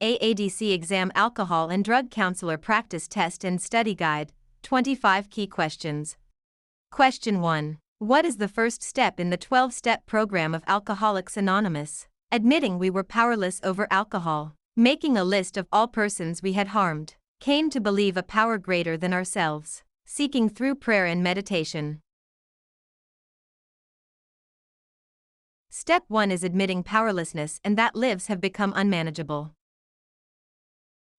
AADC Exam Alcohol and Drug Counselor Practice Test and Study Guide, 25 Key Questions. Question 1. What is the first step in the 12-step program of Alcoholics Anonymous? Admitting we were powerless over alcohol. Making a list of all persons we had harmed. Came to believe a power greater than ourselves. Seeking through prayer and meditation. Step 1 is admitting powerlessness and that lives have become unmanageable.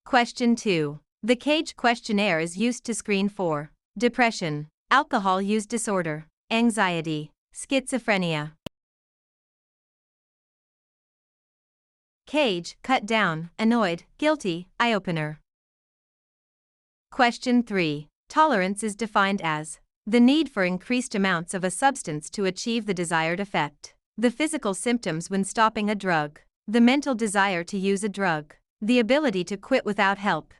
Question 2. The CAGE questionnaire is used to screen for depression, alcohol use disorder, anxiety, schizophrenia. CAGE, cut down, annoyed, guilty, eye-opener. Question 3. Tolerance is defined as the need for increased amounts of a substance to achieve the desired effect. The physical symptoms when stopping a drug. The mental desire to use a drug. The ability to quit without help.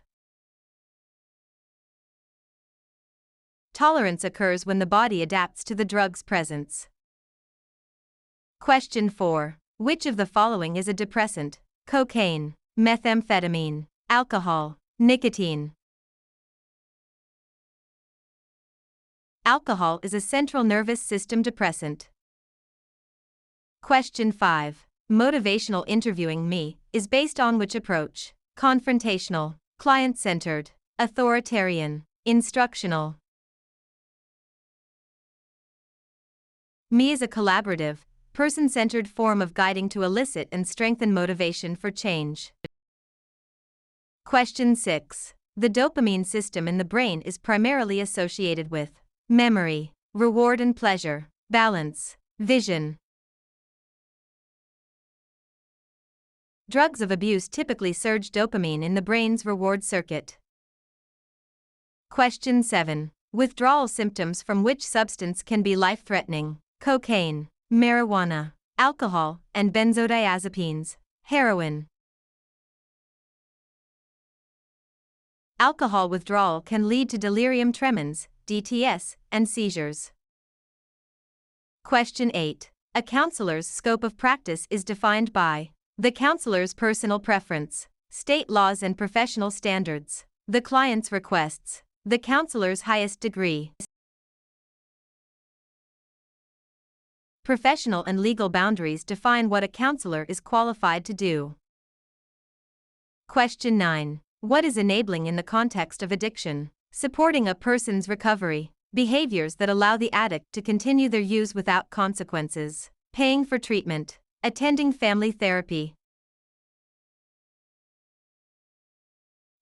Tolerance occurs when the body adapts to the drug's presence. Question 4. Which of the following is a depressant? Cocaine, methamphetamine, alcohol, nicotine. Alcohol is a central nervous system depressant. Question 5. Motivational interviewing me is based on which approach? Confrontational, client-centered, authoritarian, instructional. Me is a collaborative, person-centered form of guiding to elicit and strengthen motivation for change. Question 6. The dopamine system in the brain is primarily associated with memory, reward and pleasure, balance, vision. Drugs of abuse typically surge dopamine in the brain's reward circuit. Question 7. Withdrawal symptoms from which substance can be life-threatening? Cocaine, marijuana, alcohol, and benzodiazepines, heroin. Alcohol withdrawal can lead to delirium tremens, DTS, and seizures. Question 8. A counselor's scope of practice is defined by the counselor's personal preference, state laws and professional standards, the client's requests, the counselor's highest degree. Professional and legal boundaries define what a counselor is qualified to do. Question 9. What is enabling in the context of addiction? Supporting a person's recovery, behaviors that allow the addict to continue their use without consequences, paying for treatment, attending family therapy.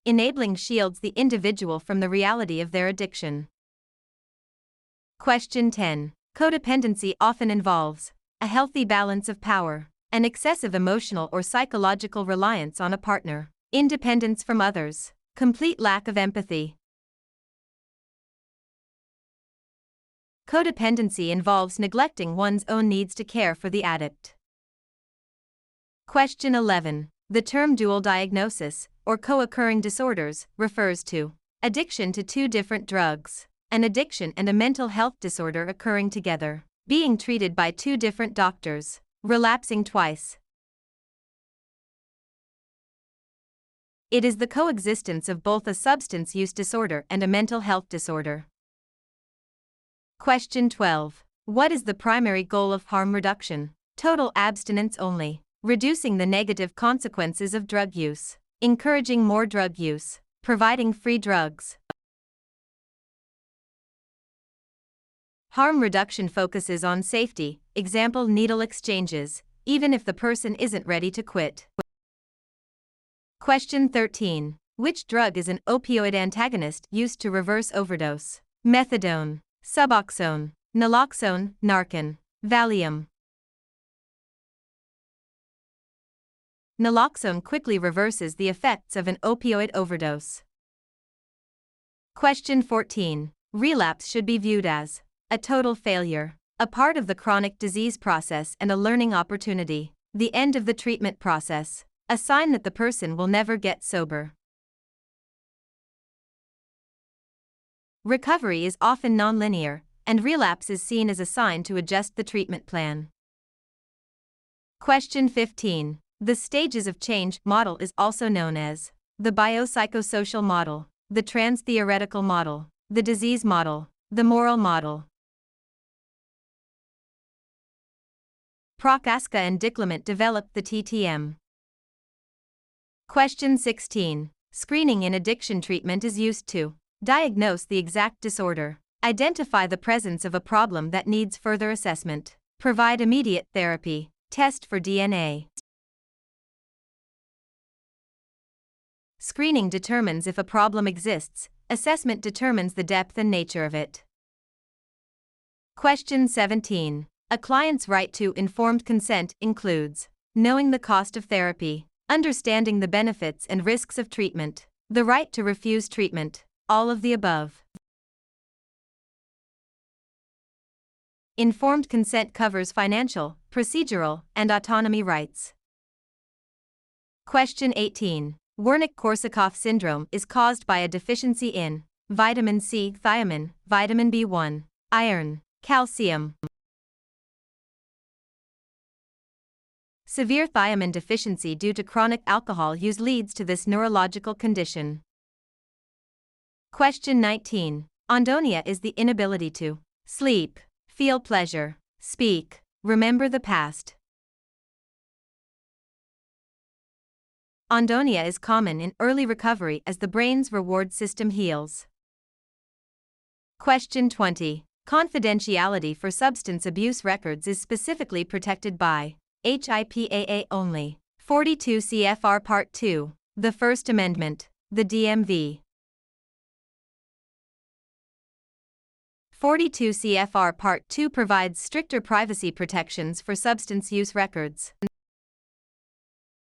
Enabling shields the individual from the reality of their addiction. Question 10. Codependency often involves a healthy balance of power, an excessive emotional or psychological reliance on a partner, independence from others, complete lack of empathy. Codependency involves neglecting one's own needs to care for the addict. Question 11. The term dual diagnosis, or co-occurring disorders, refers to addiction to two different drugs, an addiction and a mental health disorder occurring together, being treated by two different doctors, relapsing twice. It is the coexistence of both a substance use disorder and a mental health disorder. Question 12. What is the primary goal of harm reduction? Total abstinence only. Reducing the negative consequences of drug use. Encouraging more drug use. Providing free drugs. Harm reduction focuses on safety, example needle exchanges, even if the person isn't ready to quit. Question 13. Which drug is an opioid antagonist used to reverse overdose? Methadone, Suboxone, Naloxone, Narcan, Valium. Naloxone quickly reverses the effects of an opioid overdose. Question 14. Relapse should be viewed as a total failure, a part of the chronic disease process and a learning opportunity, the end of the treatment process, a sign that the person will never get sober. Recovery is often nonlinear, and relapse is seen as a sign to adjust the treatment plan. Question 15. The stages of change model is also known as the biopsychosocial model, the trans-theoretical model, the disease model, the moral model. Prochaska and Diclement developed the TTM. Question 16. Screening in addiction treatment is used to diagnose the exact disorder, identify the presence of a problem that needs further assessment, provide immediate therapy, test for DNA. Screening determines if a problem exists, assessment determines the depth and nature of it. Question 17. A client's right to informed consent includes knowing the cost of therapy, understanding the benefits and risks of treatment, the right to refuse treatment, all of the above. Informed consent covers financial, procedural, and autonomy rights. Question 18. Wernicke-Korsakoff syndrome is caused by a deficiency in vitamin C, thiamine, vitamin B1, iron, calcium. Severe thiamine deficiency due to chronic alcohol use leads to this neurological condition. Question 19. Andonia is the inability to sleep, feel pleasure, speak, remember the past. Andonia is common in early recovery as the brain's reward system heals. Question 20. Confidentiality for substance abuse records is specifically protected by HIPAA only. 42 CFR Part 2, the First Amendment, the DMV. 42 CFR Part 2 provides stricter privacy protections for substance use records.